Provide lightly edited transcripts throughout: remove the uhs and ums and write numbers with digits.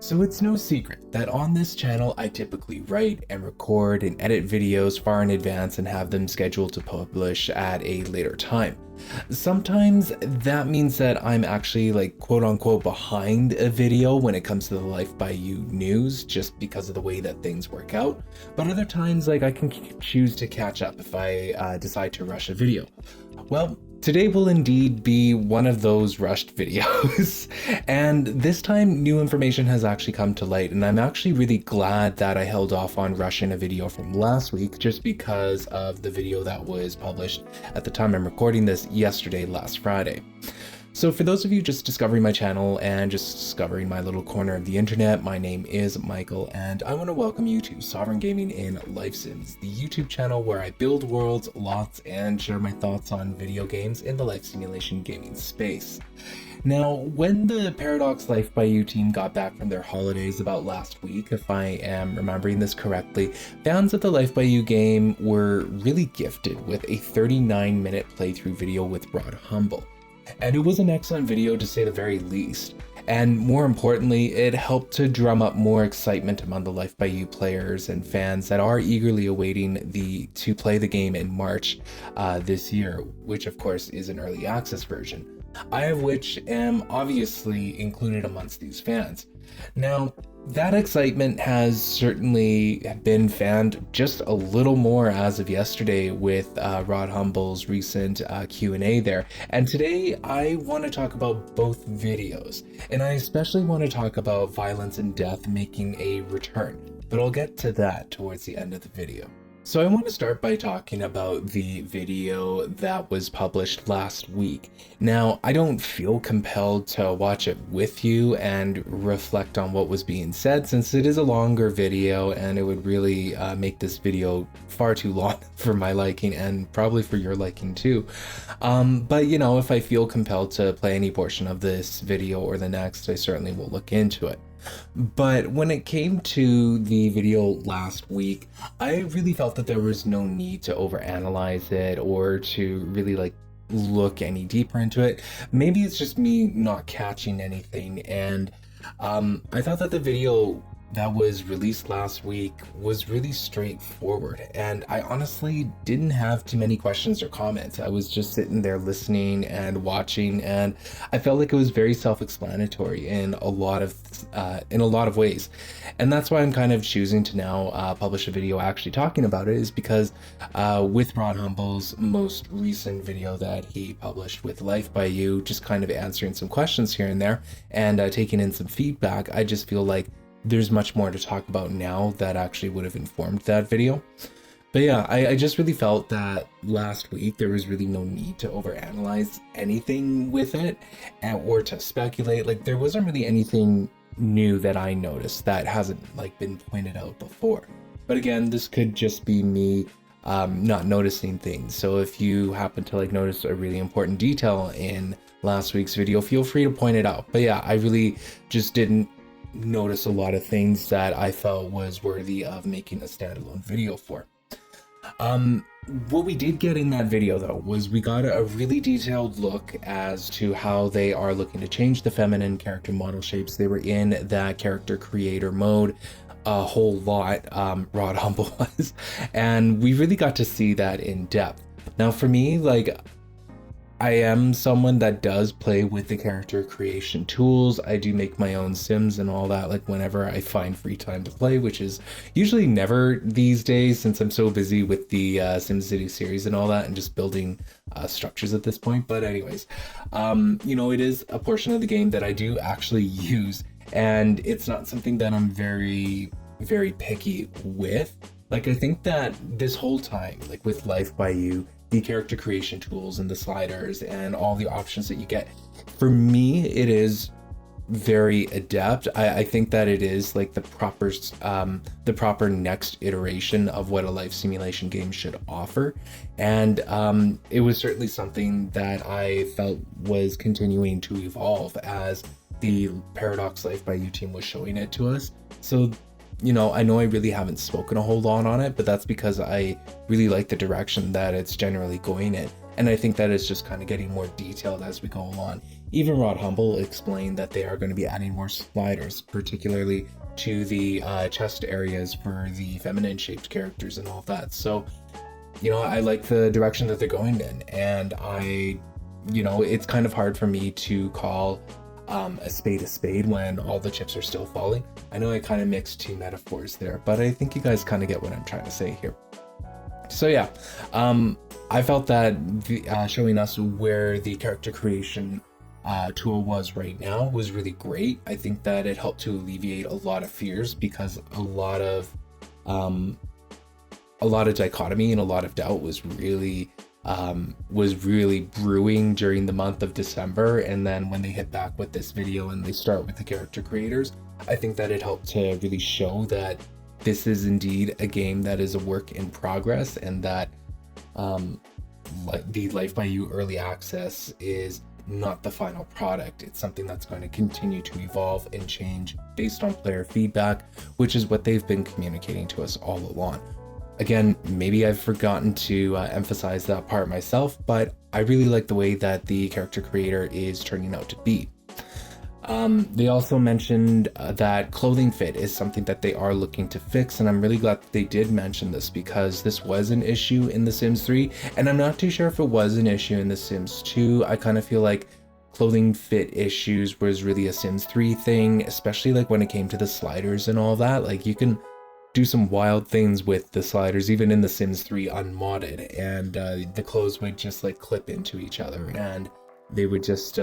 So it's no secret that on this channel I typically write and record and edit videos far in advance and have them scheduled to publish at a later time. Sometimes that means that I'm actually like quote unquote behind a video when it comes to the Life by You news just because of the way that things work out. But other times like I can choose to catch up if I decide to rush a video. Well, today will indeed be one of those rushed videos, and this time new information has actually come to light, and I'm actually really glad that I held off on rushing a video from last week just because of the video that was published at the time I'm recording this yesterday, last Friday. So for those of you just discovering my channel and just discovering my little corner of the internet, my name is Michael and I want to welcome you to Sovereign Gaming in Life Sims, the YouTube channel where I build worlds, lots, and share my thoughts on video games in the life simulation gaming space. Now, when the Paradox Life by You team got back from their holidays about last week, if I am remembering this correctly, fans of the Life by You game were really gifted with a 39-minute playthrough video with Rod Humble. And it was an excellent video to say the very least. And more importantly, it helped to drum up more excitement among the Life by You players and fans that are eagerly awaiting to play the game in March this year, which of course is an early access version. I of which am obviously included amongst these fans. Now, that excitement has certainly been fanned just a little more as of yesterday with Rod Humble's recent Q&A there. And today I want to talk about both videos, and I especially want to talk about violence and death making a return, but I'll get to that towards the end of the video. So I want to start by talking about the video that was published last week. Now, I don't feel compelled to watch it with you and reflect on what was being said since it is a longer video and it would really make this video far too long for my liking and probably for your liking too. But you know, if I feel compelled to play any portion of this video or the next, I certainly will look into it. But when it came to the video last week, I really felt that there was no need to overanalyze it or to really like look any deeper into it. Maybe it's just me not catching anything, and I thought that the video that was released last week was really straightforward, and I honestly didn't have too many questions or comments. I was just sitting there listening and watching, and I felt like it was very self-explanatory in a lot of ways. And that's why I'm kind of choosing to now publish a video actually talking about it, is because with Rod Humble's most recent video that he published with Life by You, just kind of answering some questions here and there and taking in some feedback, I just feel like there's much more to talk about now that actually would have informed that video. But yeah, I just really felt that last week there was really no need to overanalyze anything with it or to speculate. Like, there wasn't really anything new that I noticed that hasn't like been pointed out before. But again, this could just be me not noticing things. So if you happen to like notice a really important detail in last week's video, feel free to point it out. But yeah, I really just didn't notice a lot of things that I felt was worthy of making a standalone video for. What we did get in that video though was we got a really detailed look as to how they are looking to change the feminine character model shapes. They were in that character creator mode a whole lot, Rod Humble was, and we really got to see that in depth. Now for me, like, I am someone that does play with the character creation tools. I do make my own sims and all that, like whenever I find free time to play, which is usually never these days since I'm so busy with the SimCity series and all that and just building structures at this point. But anyways, you know, it is a portion of the game that I do actually use, and it's not something that I'm very, very picky with. Like, I think that this whole time, like with Life by You, the character creation tools and the sliders and all the options that you get, for me it is very adept. I think that it is like the proper next iteration of what a life simulation game should offer, and it was certainly something that I felt was continuing to evolve as the Paradox Life by You team was showing it to us. So you know, I know I really haven't spoken a whole lot on it, but that's because I really like the direction that it's generally going in. and I think that it's just kind of getting more detailed as we go along. Even Rod Humble explained that they are going to be adding more sliders, particularly to the chest areas for the feminine shaped characters and all of that. So, you know, I like the direction that they're going in, and it's kind of hard for me to call a spade when all the chips are still falling. I know I kind of mixed two metaphors there, but I think you guys kind of get what I'm trying to say here. So yeah, I felt that showing us where the character creation tool was right now was really great. I think that it helped to alleviate a lot of fears, because a lot of dichotomy and a lot of doubt was really brewing during the month of December. And then when they hit back with this video and they start with the character creators, I think that it helped to really show that this is indeed a game that is a work in progress, and that the Life by You early access is not the final product. It's something that's going to continue to evolve and change based on player feedback, which is what they've been communicating to us all along. Again, maybe I've forgotten to emphasize that part myself, but I really like the way that the character creator is turning out to be. They also mentioned that clothing fit is something that they are looking to fix, and I'm really glad that they did mention this, because this was an issue in The Sims 3, and I'm not too sure if it was an issue in The Sims 2. I kind of feel like clothing fit issues was really a Sims 3 thing, especially like when it came to the sliders and all that. Like, you can do some wild things with the sliders even in The Sims 3 unmodded, and the clothes would just like clip into each other, and they would just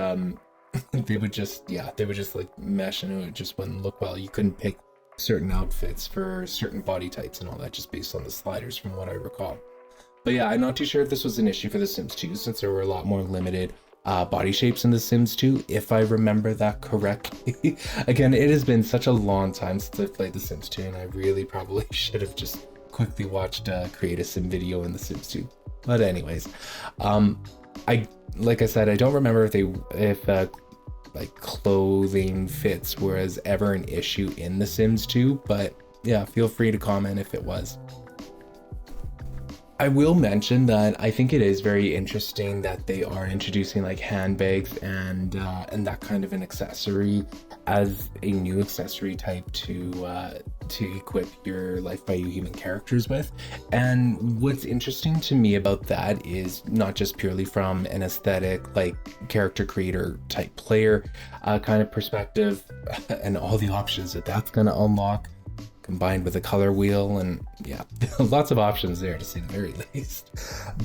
they would just like mesh, and it just wouldn't look well. You couldn't pick certain outfits for certain body types and all that just based on the sliders, from what I recall. But yeah, I'm not too sure if this was an issue for The Sims 2, since there were a lot more limited body shapes in The Sims 2, if I remember that correctly. Again, it has been such a long time since I've played The Sims 2, and I really probably should have just quickly watched Create a Sim video in The Sims 2. But anyways, like I said, I don't remember if like clothing fits was ever an issue in The Sims 2, but yeah, feel free to comment if it was. I will mention that I think it is very interesting that they are introducing like handbags and that kind of an accessory as a new accessory type to equip your Life by You human characters with. And what's interesting to me about that is not just purely from an aesthetic, like character creator type player kind of perspective, and all the options that that's going to unlock, combined with a color wheel, and yeah, lots of options there to say the very least.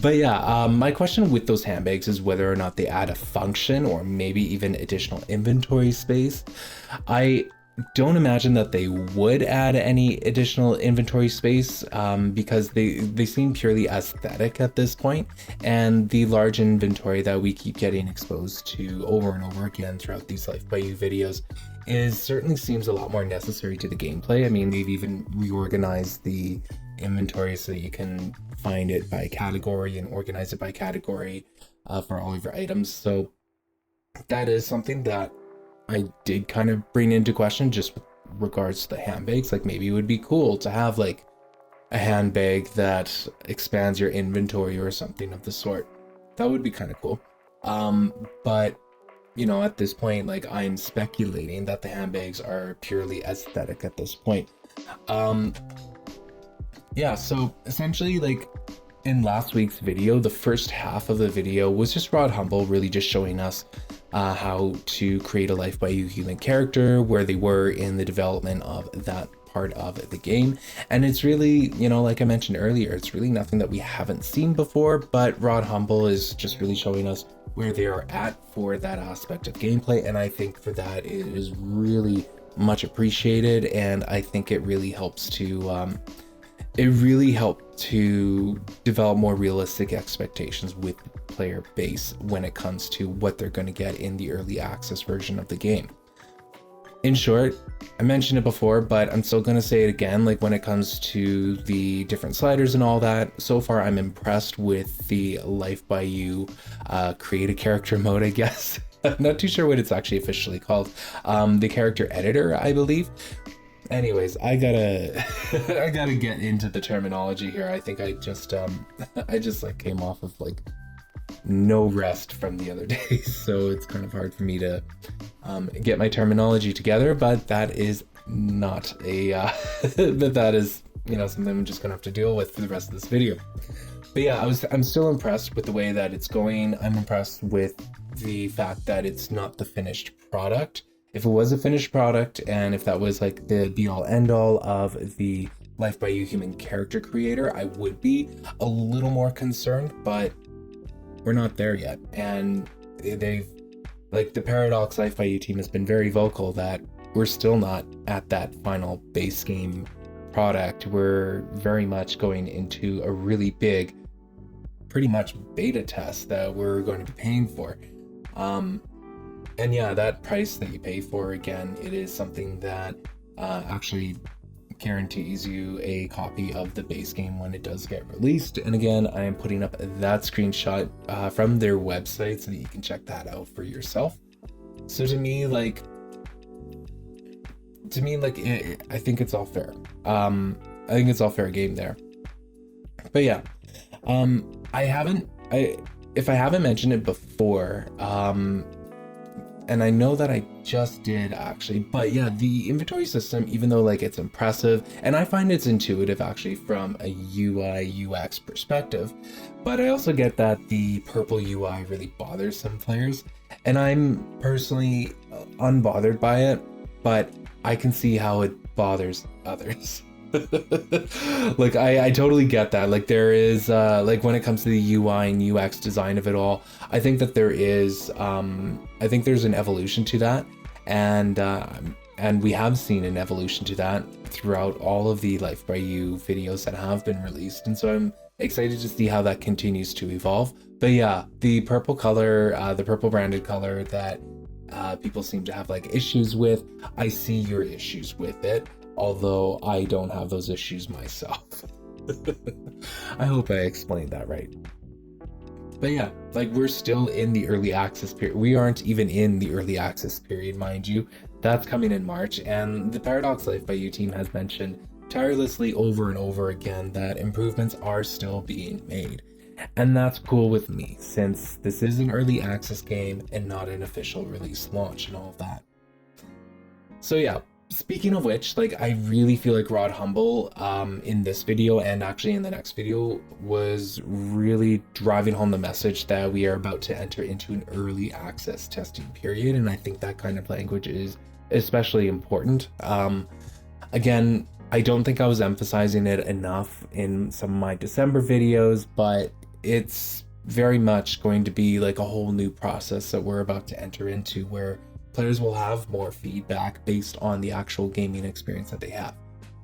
But yeah, my question with those handbags is whether or not they add a function or maybe even additional inventory space. I don't imagine that they would add any additional inventory space because they seem purely aesthetic at this point, and the large inventory that we keep getting exposed to over and over again throughout these Life by You videos certainly seems a lot more necessary to the gameplay. I mean, they've even reorganized the inventory so that you can find it by category and organize it by category for all of your items. So that is something that I did kind of bring into question just with regards to the handbags. Like, maybe it would be cool to have like a handbag that expands your inventory or something of the sort. That would be kind of cool. But you know, at this point, like, I'm speculating that the handbags are purely aesthetic at this point. Yeah, so essentially, like, in last week's video, the first half of the video was just Rod Humble really just showing us how to create a Life by You human character, where they were in the development of that part of the game. And it's really, you know, like I mentioned earlier, it's really nothing that we haven't seen before, but Rod Humble is just really showing us where they are at for that aspect of gameplay, and I think for that it is really much appreciated, and I think it really helps to develop more realistic expectations with the player base when it comes to what they're going to get in the early access version of the game. In short, I mentioned it before, but I'm still going to say it again, like when it comes to the different sliders and all that, so far I'm impressed with the Life by You create a character mode, I guess. I'm not too sure what it's actually officially called. The character editor, I believe. Anyways, I gotta get into the terminology here. I think I just like came off of like no rest from the other day, so it's kind of hard for me to get my terminology together, but that is not a but that is, you know, something I'm just gonna have to deal with for the rest of this video. But yeah, I'm still impressed with the way that it's going. I'm impressed with the fact that it's not the finished product. If it was a finished product, and if that was like the be all end all of the Life by You human character creator, I would be a little more concerned, but we're not there yet. And they've, like, the Paradox Life by You team has been very vocal that we're still not at that final base game product. We're very much going into a really big, pretty much beta test that we're going to be paying for. And yeah, that price that you pay for, again, it is something that actually guarantees you a copy of the base game when it does get released. And again, I am putting up that screenshot from their website so that you can check that out for yourself. So to me, like, I think it's all fair. I think it's all fair game there. But yeah, if I haven't mentioned it before, and I know that I just did actually, but yeah, the inventory system, even though like it's impressive, and I find it's intuitive actually from a UI UX perspective, but I also get that the purple UI really bothers some players, and I'm personally unbothered by it, but I can see how it bothers others. Like I totally get that. Like there is like when it comes to the UI and UX design of it all, I think that there is I think there's an evolution to that, and we have seen an evolution to that throughout all of the Life by You videos that have been released, and so I'm excited to see how that continues to evolve. But yeah, the purple color, the purple branded color that people seem to have like issues with, I see your issues with it, although I don't have those issues myself. I hope I explained that right. But yeah, like we're still in the early access period. We aren't even in the early access period, mind you. That's coming in March, and the Paradox Life by You team has mentioned tirelessly over and over again that improvements are still being made. And that's cool with me, since this is an early access game and not an official release launch and all of that. So yeah, speaking of which, like I really feel like Rod Humble in this video and actually in the next video was really driving home the message that we are about to enter into an early access testing period, and I think that kind of language is especially important. Again, I don't think I was emphasizing it enough in some of my December videos, but it's very much going to be like a whole new process that we're about to enter into, where players will have more feedback based on the actual gaming experience that they have.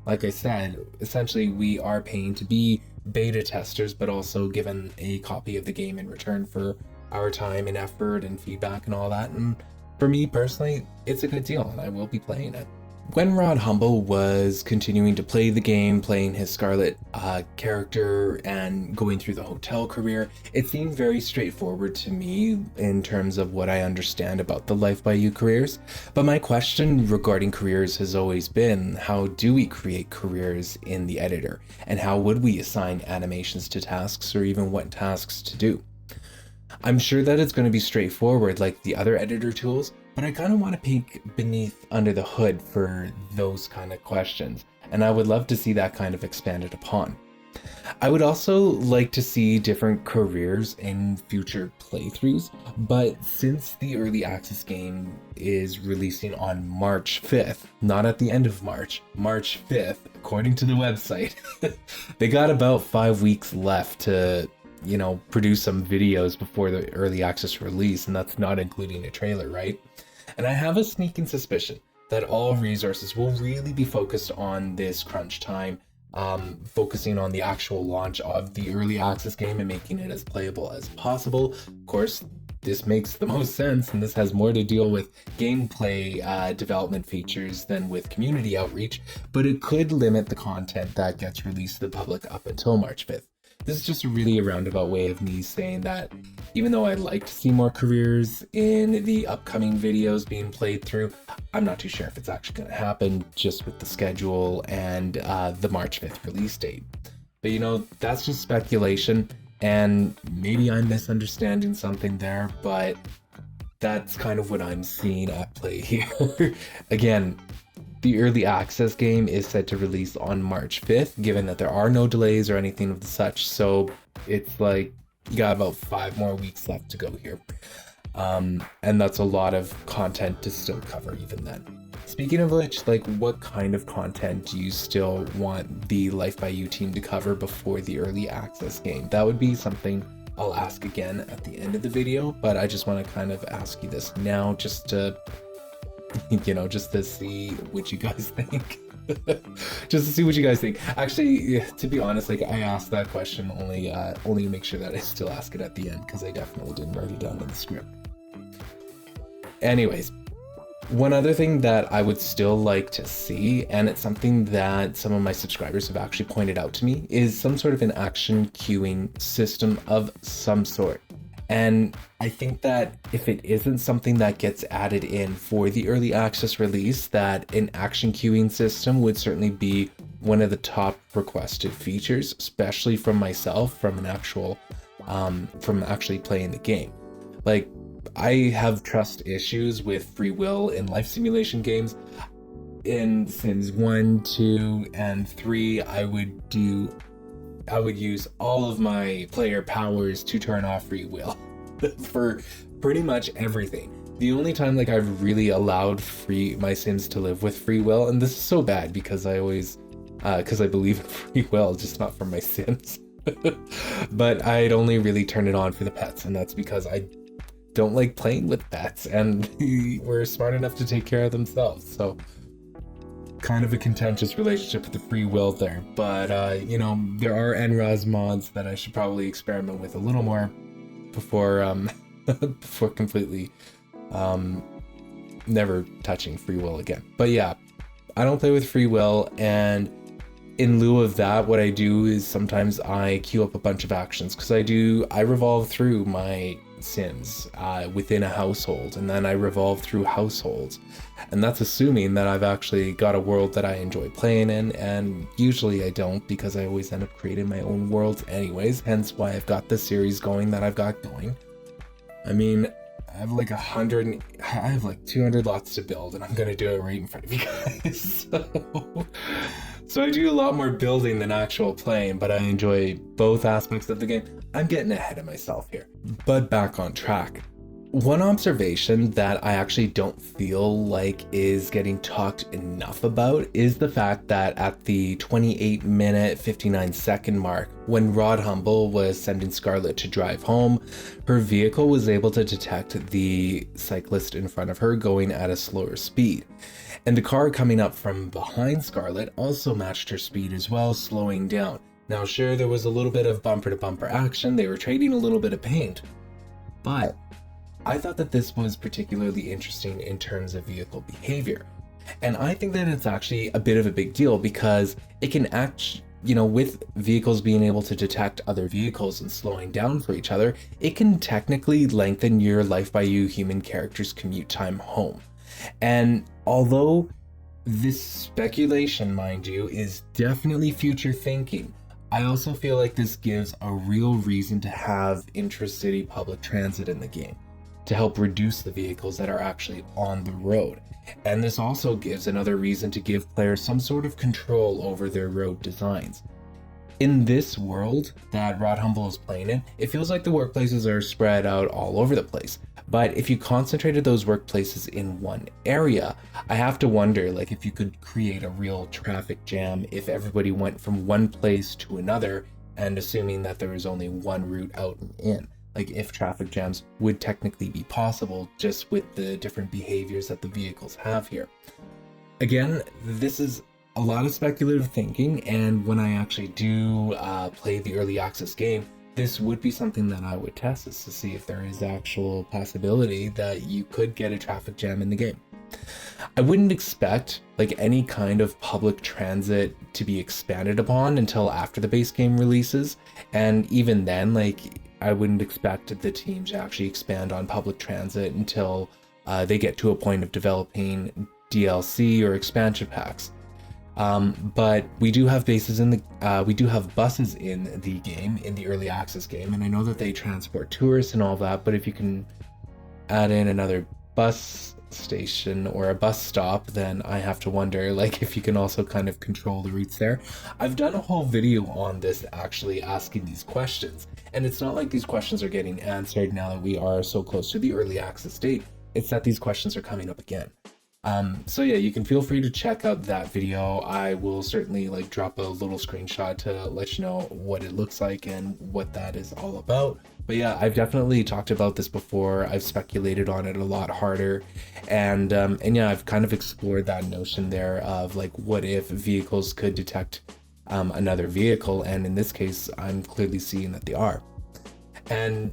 Like I said, essentially we are paying to be beta testers, but also given a copy of the game in return for our time and effort and feedback and all that. And for me personally, it's a good deal and I will be playing it. When Rod Humble was continuing to play the game, playing his Scarlet character and going through the hotel career, it seemed very straightforward to me in terms of what I understand about the Life by You careers. But my question regarding careers has always been, how do we create careers in the editor? And how would we assign animations to tasks, or even what tasks to do? I'm sure that it's going to be straightforward like the other editor tools, but I kind of want to peek beneath under the hood for those kind of questions, and I would love to see that kind of expanded upon. I would also like to see different careers in future playthroughs, but since the early access game is releasing on March 5th, not at the end of March, March 5th, according to the website, they got about 5 weeks left to, you know, produce some videos before the early access release, and that's not including a trailer, right? And I have a sneaking suspicion that all resources will really be focused on this crunch time, focusing on the actual launch of the early access game and making it as playable as possible. Of course, this makes the most sense, and this has more to deal with gameplay development features than with community outreach, but it could limit the content that gets released to the public up until March 5th. This is just really a roundabout way of me saying that even though I'd like to see more careers in the upcoming videos being played through, I'm not too sure if it's actually going to happen just with the schedule and the March 5th release date. But you know, that's just speculation. And maybe I'm misunderstanding something there, but that's kind of what I'm seeing at play here. Again, the early access game is set to release on March 5th, given that there are no delays or anything of the such. So it's like you got about 5 more weeks left to go here. And that's a lot of content to still cover even then. Speaking of which, like, what kind of content do you still want the Life by You team to cover before the early access game? That would be something I'll ask again at the end of the video, but I just want to kind of ask you this now just to, you know, just to see what you guys think. Just to see what you guys think. Actually, to be honest, like, I asked that question only to make sure that I still ask it at the end, because I definitely didn't write it down in the script. Anyways, one other thing that I would still like to see, and it's something that some of my subscribers have actually pointed out to me, is some sort of an action queuing system of some sort. And I think that if it isn't something that gets added in for the early access release, that an action queuing system would certainly be one of the top requested features, especially from myself, from actually playing the game. Like, I have trust issues with free will in life simulation games. In Sims 1, 2, and 3, I would use all of my player powers to turn off free will for pretty much everything. The only time like I've really allowed my Sims to live with free will, and this is so bad because I always because I believe in free will, just not for my Sims. But I'd only really turn it on for the pets, and that's because I don't like playing with pets, and we're smart enough to take care of themselves. So kind of a contentious relationship with the free will there. But you know, there are NRAS mods that I should probably experiment with a little more before before completely never touching free will again. But yeah, I don't play with free will, and in lieu of that, what I do is sometimes I queue up a bunch of actions, because I revolve through my Sims within a household, and then I revolve through households, and that's assuming that I've actually got a world that I enjoy playing in, and usually I don't, because I always end up creating my own worlds anyways, hence why I've got this series going that I've got going. I mean, I have like 200 lots to build, and I'm gonna do it right in front of you guys. So I do a lot more building than actual playing, but I enjoy both aspects of the game. I'm getting ahead of myself here, but back on track. One observation that I actually don't feel like is getting talked enough about is the fact that at the 28-minute 59-second mark, when Rod Humble was sending Scarlet to drive home, her vehicle was able to detect the cyclist in front of her going at a slower speed. And the car coming up from behind Scarlet also matched her speed as well, slowing down. Now sure, there was a little bit of bumper-to-bumper action, they were trading a little bit of paint, but I thought that this was particularly interesting in terms of vehicle behavior. And I think that it's actually a bit of a big deal, because it can with vehicles being able to detect other vehicles and slowing down for each other, it can technically lengthen your Life by You human character's commute time home. And although this speculation, mind you, is definitely future thinking, I also feel like this gives a real reason to have intra-city public transit in the game, to help reduce the vehicles that are actually on the road. And this also gives another reason to give players some sort of control over their road designs. In this world that Rod Humble is playing in, it feels like the workplaces are spread out all over the place. But if you concentrated those workplaces in one area, I have to wonder, like, if you could create a real traffic jam if everybody went from one place to another, and assuming that there was only one route out and in. Like, if traffic jams would technically be possible just with the different behaviors that the vehicles have here. Again, this is a lot of speculative thinking, and when I actually do play the early access game, this would be something that I would test, is to see if there is actual possibility that you could get a traffic jam in the game. I wouldn't expect like any kind of public transit to be expanded upon until after the base game releases, and even then, like, I wouldn't expect the team to actually expand on public transit until they get to a point of developing DLC or expansion packs. But we do have we do have buses in the game, in the early access game, and I know that they transport tourists and all that, but if you can add in another bus station or a bus stop, then I have to wonder like if you can also kind of control the routes there. I've done a whole video on this, actually asking these questions, and it's not like these questions are getting answered now that we are so close to the early access date. It's that these questions are coming up again. So yeah, you can feel free to check out that video. I will certainly like drop a little screenshot to let you know what it looks like and what that is all about. But yeah, I've definitely talked about this before. I've speculated on it a lot harder, and yeah, I've kind of explored that notion there of like, what if vehicles could detect another vehicle, and in this case, I'm clearly seeing that they are. And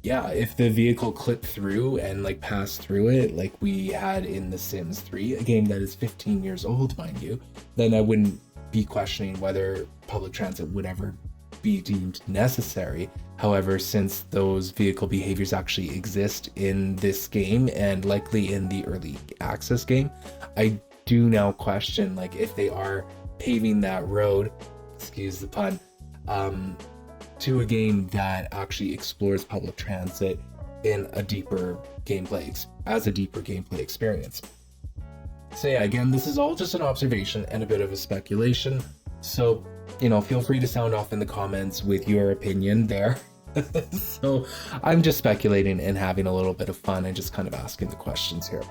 yeah, if the vehicle clipped through and like passed through it like we had in The Sims 3, a game that is 15 years old, mind you, then I wouldn't be questioning whether public transit would ever be deemed necessary. However, since those vehicle behaviors actually exist in this game and likely in the early access game, I do now question like if they are paving that road, excuse the pun, to a game that actually explores public transit in a deeper gameplay experience. So yeah, again, this is all just an observation and a bit of a speculation. So, you know, feel free to sound off in the comments with your opinion there. So I'm just speculating and having a little bit of fun and just kind of asking the questions here.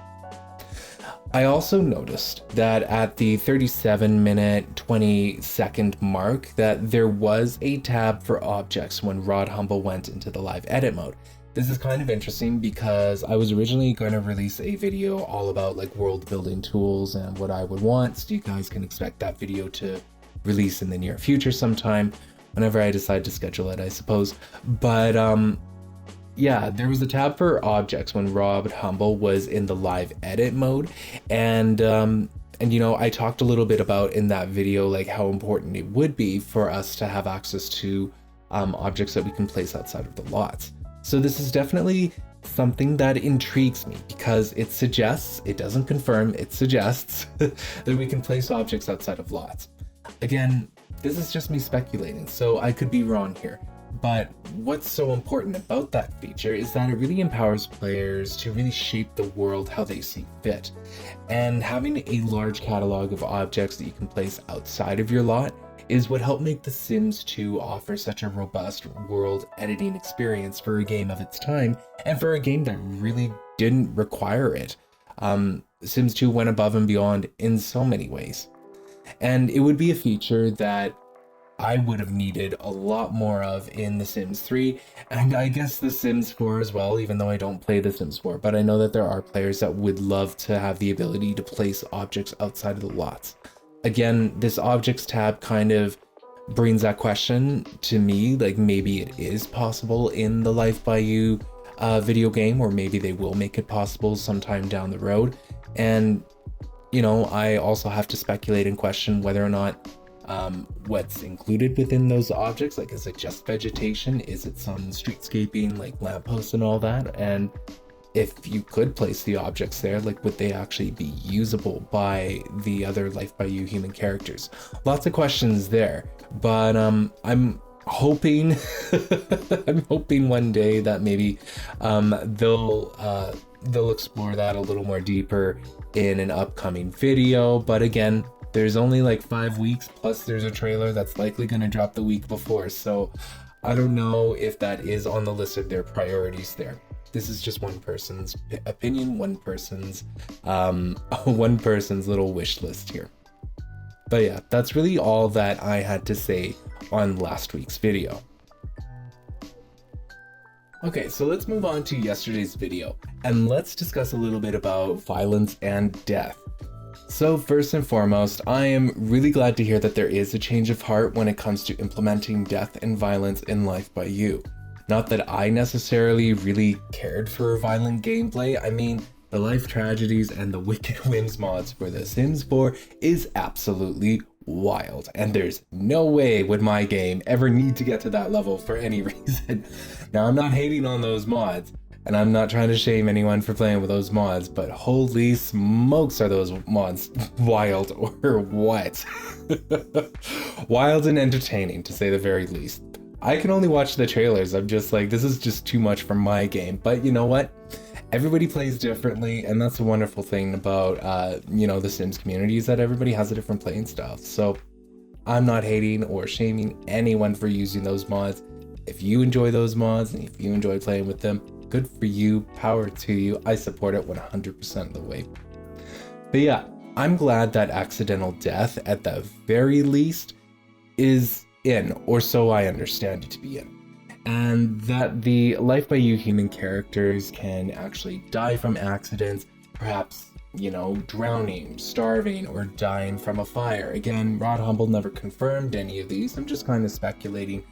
I also noticed that at the 37-minute 20-second mark that there was a tab for objects when Rod Humble went into the live edit mode. This is kind of interesting because I was originally going to release a video all about like world building tools and what I would want, so you guys can expect that video to release in the near future sometime, whenever I decide to schedule it, I suppose. But yeah, there was a tab for objects when Rod Humble was in the live edit mode, and you know, I talked a little bit about in that video like how important it would be for us to have access to objects that we can place outside of the lots. So this is definitely something that intrigues me because it suggests, it doesn't confirm, it suggests that we can place objects outside of lots. Again, this is just me speculating, so I could be wrong here. But what's so important about that feature is that it really empowers players to really shape the world how they see fit. And having a large catalog of objects that you can place outside of your lot is what helped make The Sims 2 offer such a robust world editing experience for a game of its time, and for a game that really didn't require it. Sims 2 went above and beyond in so many ways. And it would be a feature that I would have needed a lot more of in The Sims 3, and I guess The Sims 4 as well, even though I don't play The Sims 4, but I know that there are players that would love to have the ability to place objects outside of the lots. Again, this objects tab kind of brings that question to me, like maybe it is possible in the Life by You video game, or maybe they will make it possible sometime down the road. And, you know, I also have to speculate and question whether or not what's included within those objects, like is it just vegetation, is it some streetscaping like lampposts and all that, and if you could place the objects there, like would they actually be usable by the other Life by You human characters? Lots of questions there, but I'm hoping I'm hoping one day that maybe they'll explore that a little more deeper in an upcoming video. But again, there's only like 5 weeks, plus there's a trailer that's likely going to drop the week before, so I don't know if that is on the list of their priorities there. This is just one person's opinion, one person's little wish list here. But yeah, that's really all that I had to say on last week's video. Okay, so let's move on to yesterday's video, and let's discuss a little bit about violence and death. So first and foremost, I am really glad to hear that there is a change of heart when it comes to implementing death and violence in Life by You. Not that I necessarily really cared for violent gameplay. I mean, the life tragedies and the wicked whims mods for The Sims 4 is absolutely wild, and there's no way would my game ever need to get to that level for any reason. Now, I'm not hating on those mods, And I'm not trying to shame anyone for playing with those mods, but holy smokes are those mods wild or what? Wild and entertaining, to say the very least. I can only watch the trailers. I'm just like, this is just too much for my game. But you know what? Everybody plays differently, and that's a wonderful thing about, the Sims community, is that everybody has a different playing style. So I'm not hating or shaming anyone for using those mods. If you enjoy those mods and if you enjoy playing with them, good for you, power to you. I support it 100% of the way. But yeah, I'm glad that accidental death, at the very least, is in, or so I understand it to be in. And that the Life by You human characters can actually die from accidents, perhaps, drowning, starving, or dying from a fire. Again, Rod Humble never confirmed any of these. I'm just kind of speculating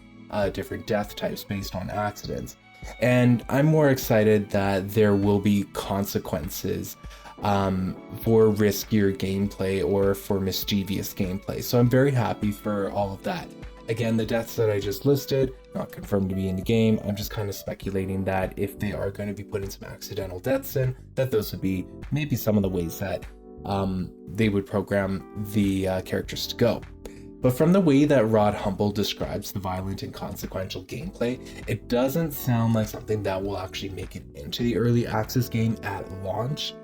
different death types based on accidents. And I'm more excited that there will be consequences for riskier gameplay or for mischievous gameplay. So I'm very happy for all of that. Again, the deaths that I just listed, not confirmed to be in the game. I'm just kind of speculating that if they are going to be putting some accidental deaths in, that those would be maybe some of the ways that they would program the characters to go. But from the way that Rod Humble describes the violent and consequential gameplay, it doesn't sound like something that will actually make it into the early access game at launch.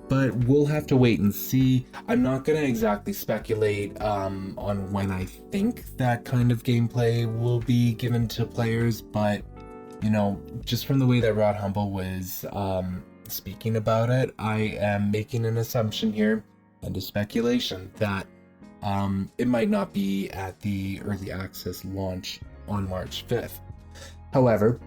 But we'll have to wait and see. I'm not going to exactly speculate on when I think that kind of gameplay will be given to players, but, just from the way that Rod Humble was speaking about it, I am making an assumption here and a speculation that it might not be at the early access launch on March 5th. However,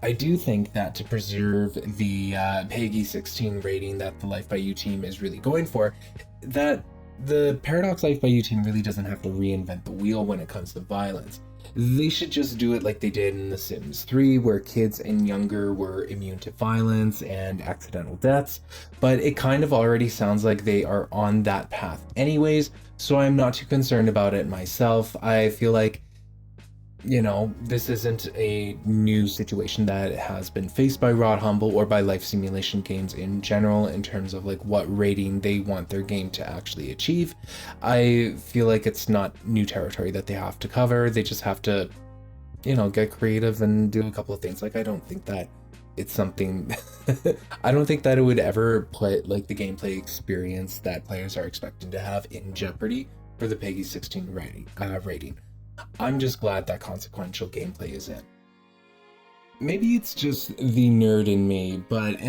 I do think that to preserve the PEGI 16 rating that the Life by You team is really going for, that the Paradox Life by You team really doesn't have to reinvent the wheel when it comes to violence. They should just do it like they did in The Sims 3, where kids and younger were immune to violence and accidental deaths, but it kind of already sounds like they are on that path anyways, so I'm not too concerned about it myself. I feel like this isn't a new situation that has been faced by Rod Humble or by life simulation games in general in terms of like what rating they want their game to actually achieve. I feel like it's not new territory that they have to cover. They just have to, get creative and do a couple of things. Like, I don't think that it's something, I don't think that it would ever put like the gameplay experience that players are expected to have in jeopardy for the PEGI 16 rating. I'm just glad that consequential gameplay is in. Maybe it's just the nerd in me, but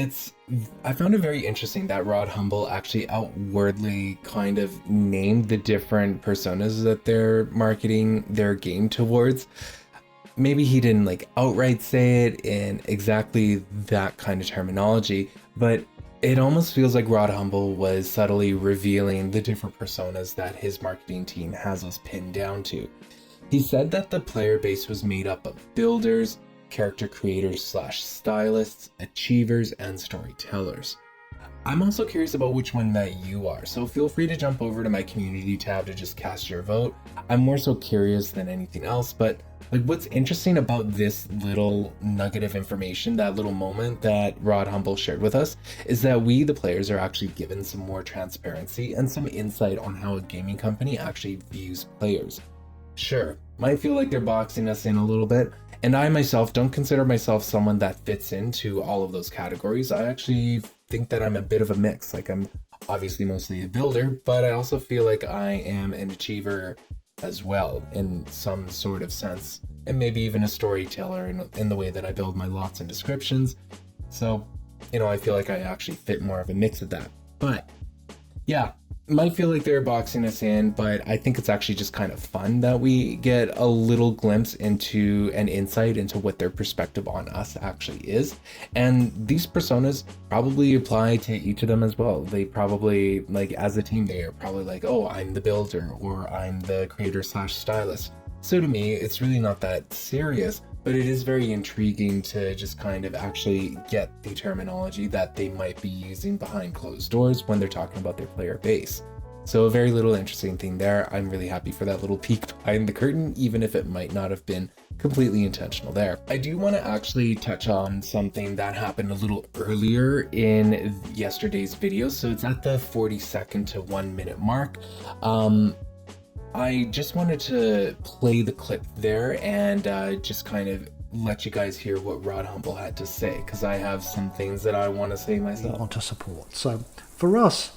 I found it very interesting that Rod Humble actually outwardly kind of named the different personas that they're marketing their game towards. Maybe he didn't like outright say it in exactly that kind of terminology, but it almost feels like Rod Humble was subtly revealing the different personas that his marketing team has us pinned down to. He said that the player base was made up of builders, character creators / stylists, achievers, and storytellers. I'm also curious about which one that you are, so feel free to jump over to my community tab to just cast your vote. I'm more so curious than anything else, but like what's interesting about this little nugget of information, that little moment that Rod Humble shared with us, is that we, the players, are actually given some more transparency and some insight on how a gaming company actually views players. Sure, might feel like they're boxing us in a little bit, and I myself don't consider myself someone that fits into all of those categories. I actually think that I'm a bit of a mix. Like, I'm obviously mostly a builder, but I also feel like I am an achiever as well in some sort of sense, and maybe even a storyteller in the way that I build my lots and descriptions. So, I feel like I actually fit more of a mix of that. But yeah, might feel like they're boxing us in, but I think it's actually just kind of fun that we get a little glimpse into an insight into what their perspective on us actually is. And these personas probably apply to each of them as well. They probably, like, as a team, they are probably like, oh, I'm the builder, or I'm the creator / stylist. So to me, it's really not that serious, but it is very intriguing to just kind of actually get the terminology that they might be using behind closed doors when they're talking about their player base. So a very little interesting thing there. I'm really happy for that little peek behind the curtain, even if it might not have been completely intentional there. I do want to actually touch on something that happened a little earlier in yesterday's video. So it's at the 40-second to 1 minute mark. I just wanted to play the clip there and just kind of let you guys hear what Rod Humble had to say, because I have some things that I want to say myself. We want to support. So for us,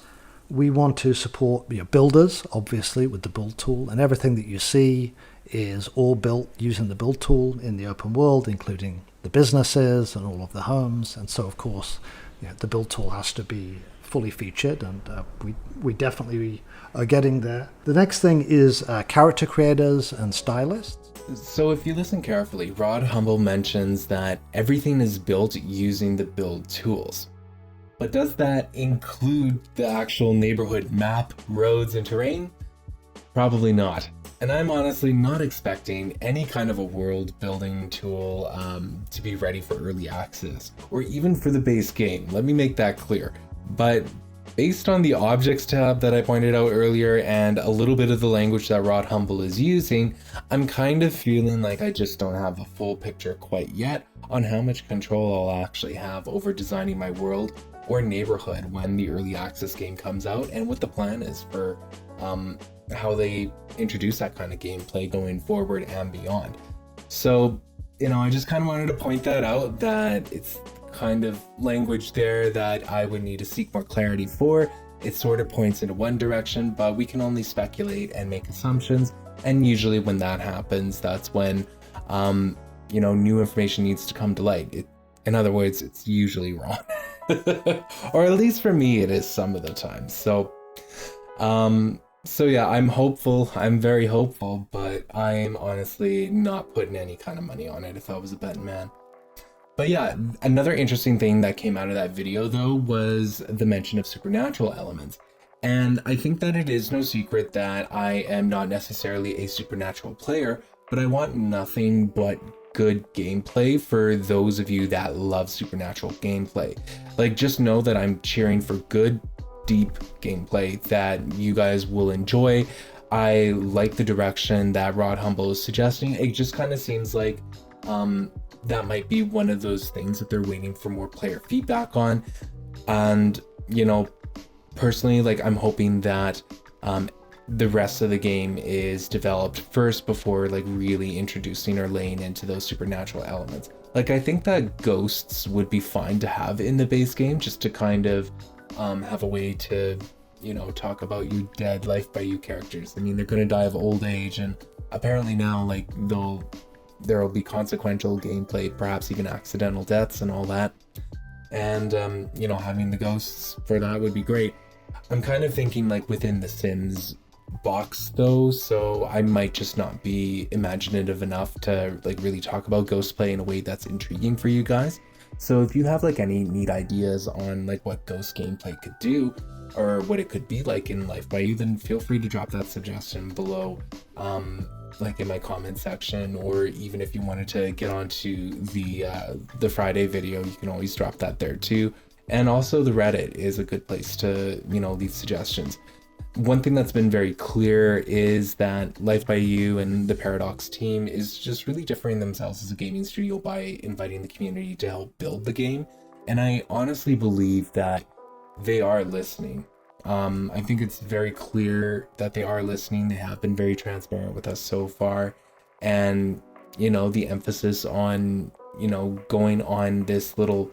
we want to support your builders, obviously, with the build tool, and everything that you see is all built using the build tool in the open world, including the businesses and all of the homes. And so, of course, the build tool has to be fully featured, and we definitely are getting there. The next thing is character creators and stylists. So if you listen carefully, Rod Humble mentions that everything is built using the build tools. But does that include the actual neighborhood map, roads, and terrain? Probably not. And I'm honestly not expecting any kind of a world building tool to be ready for early access, or even for the base game. Let me make that clear. But based on the objects tab that I pointed out earlier and a little bit of the language that Rod Humble is using, I'm kind of feeling like I just don't have a full picture quite yet on how much control I'll actually have over designing my world or neighborhood when the early access game comes out, and what the plan is for how they introduce that kind of gameplay going forward and beyond. So, I just kind of wanted to point that out, that it's kind of language there that I would need to seek more clarity for. It sort of points in one direction, but we can only speculate and make assumptions. And usually when that happens, that's when, new information needs to come to light. In other words, it's usually wrong. Or at least for me, it is some of the time. So yeah, I'm hopeful. I'm very hopeful, but I'm honestly not putting any kind of money on it if I was a betting man. But yeah, another interesting thing that came out of that video, though, was the mention of supernatural elements. And I think that it is no secret that I am not necessarily a supernatural player, but I want nothing but good gameplay for those of you that love supernatural gameplay. Like, just know that I'm cheering for good, deep gameplay that you guys will enjoy. I like the direction that Rod Humble is suggesting. It just kind of seems like that might be one of those things that they're waiting for more player feedback on. And, personally, like, I'm hoping that the rest of the game is developed first before like really introducing or laying into those supernatural elements. Like, I think that ghosts would be fine to have in the base game, just to kind of have a way to, talk about your dead Life by You characters. I mean, they're going to die of old age, and apparently now, like, there will be consequential gameplay, perhaps even accidental deaths and all that. And, having the ghosts for that would be great. I'm kind of thinking like within the Sims box though, so I might just not be imaginative enough to like really talk about ghost play in a way that's intriguing for you guys. So if you have like any neat ideas on like what ghost gameplay could do, or what it could be like in Life by You, then feel free to drop that suggestion below, like in my comment section, or even if you wanted to get onto the Friday video, you can always drop that there too. And also the Reddit is a good place to, leave suggestions. One thing that's been very clear is that Life by You and the Paradox team is just really differing themselves as a gaming studio by inviting the community to help build the game. And I honestly believe that they are listening. I think it's very clear that they are listening. They have been very transparent with us so far. And, the emphasis on, going on this little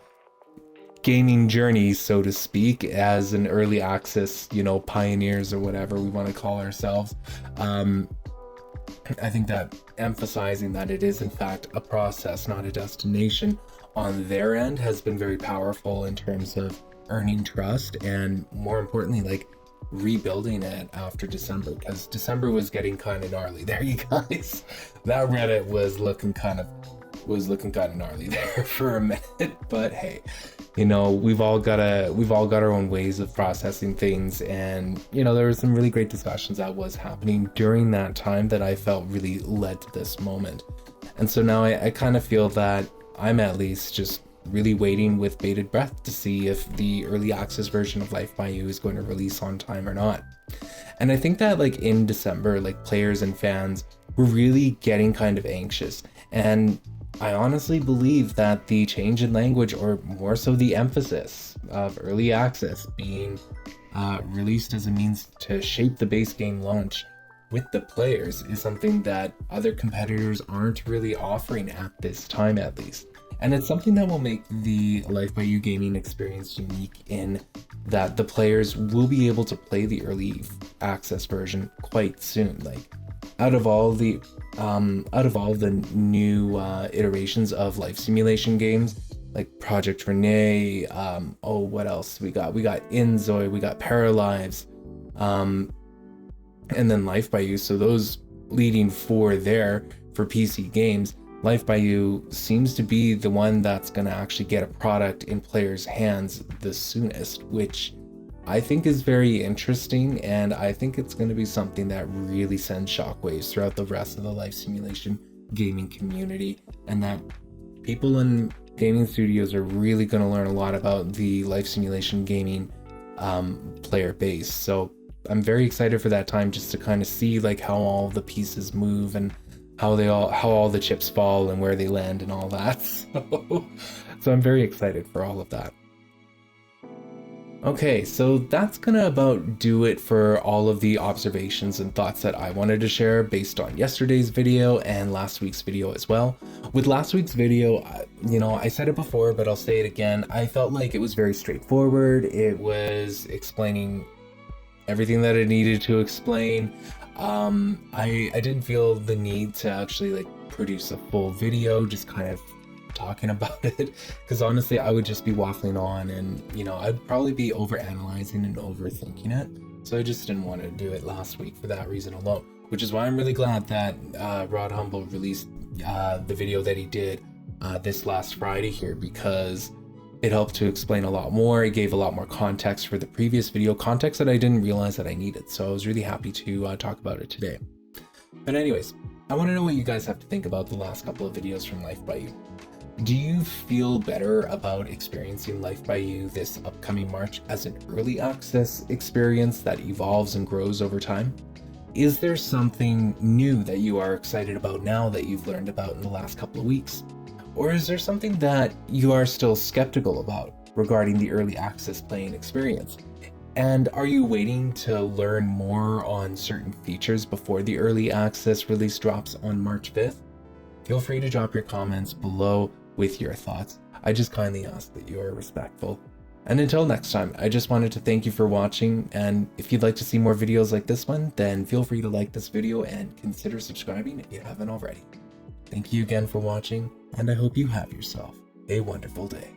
gaming journey, so to speak, as an early access, pioneers or whatever we want to call ourselves. I think that emphasizing that it is in fact a process, not a destination, on their end has been very powerful in terms of earning trust, and more importantly, like rebuilding it after December, because December was getting kind of gnarly there, you guys. That Reddit was looking kind of gnarly there for a minute, but hey, we've all got our own ways of processing things, and there were some really great discussions that was happening during that time that I felt really led to this moment. And so now I kind of feel that I'm at least just really waiting with bated breath to see if the early access version of Life by You is going to release on time or not. And I think that like in December, like players and fans were really getting kind of anxious. And I honestly believe that the change in language, or more so the emphasis of early access being released as a means to shape the base game launch with the players, is something that other competitors aren't really offering at this time, at least. And it's something that will make the Life by You gaming experience unique in that the players will be able to play the early access version quite soon. Like, out of all the new iterations of life simulation games, like Project Renee, what else we got? We got Inzoi, we got Paralives, and then Life by You. So those leading four there for PC games, Life by You seems to be the one that's going to actually get a product in players' hands the soonest, which I think is very interesting, and I think it's going to be something that really sends shockwaves throughout the rest of the life simulation gaming community, and that people in gaming studios are really going to learn a lot about the life simulation gaming player base. So I'm very excited for that time, just to kind of see like how all the pieces move and how all the chips fall and where they land and all that. So I'm very excited for all of that. Okay, so that's gonna about do it for all of the observations and thoughts that I wanted to share based on yesterday's video and last week's video as well. With last week's video, I said it before, but I'll say it again. I felt like it was very straightforward. It was explaining everything that it needed to explain. I didn't feel the need to actually like produce a full video, just kind of talking about it, because honestly I would just be waffling on, and I'd probably be overanalyzing and overthinking it. So I just didn't want to do it last week for that reason alone, which is why I'm really glad that Rod Humble released the video that he did this last Friday here, because it helped to explain a lot more. It gave a lot more context for the previous video, context that I didn't realize that I needed. So I was really happy to talk about it today. But anyways, I want to know what you guys have to think about the last couple of videos from Life by You. Do you feel better about experiencing Life by You this upcoming March as an early access experience that evolves and grows over time? Is there something new that you are excited about now that you've learned about in the last couple of weeks? Or is there something that you are still skeptical about regarding the early access playing experience? And are you waiting to learn more on certain features before the early access release drops on March 5th? Feel free to drop your comments below with your thoughts. I just kindly ask that you are respectful. And until next time, I just wanted to thank you for watching, and if you'd like to see more videos like this one, then feel free to like this video and consider subscribing if you haven't already. Thank you again for watching, and I hope you have yourself a wonderful day.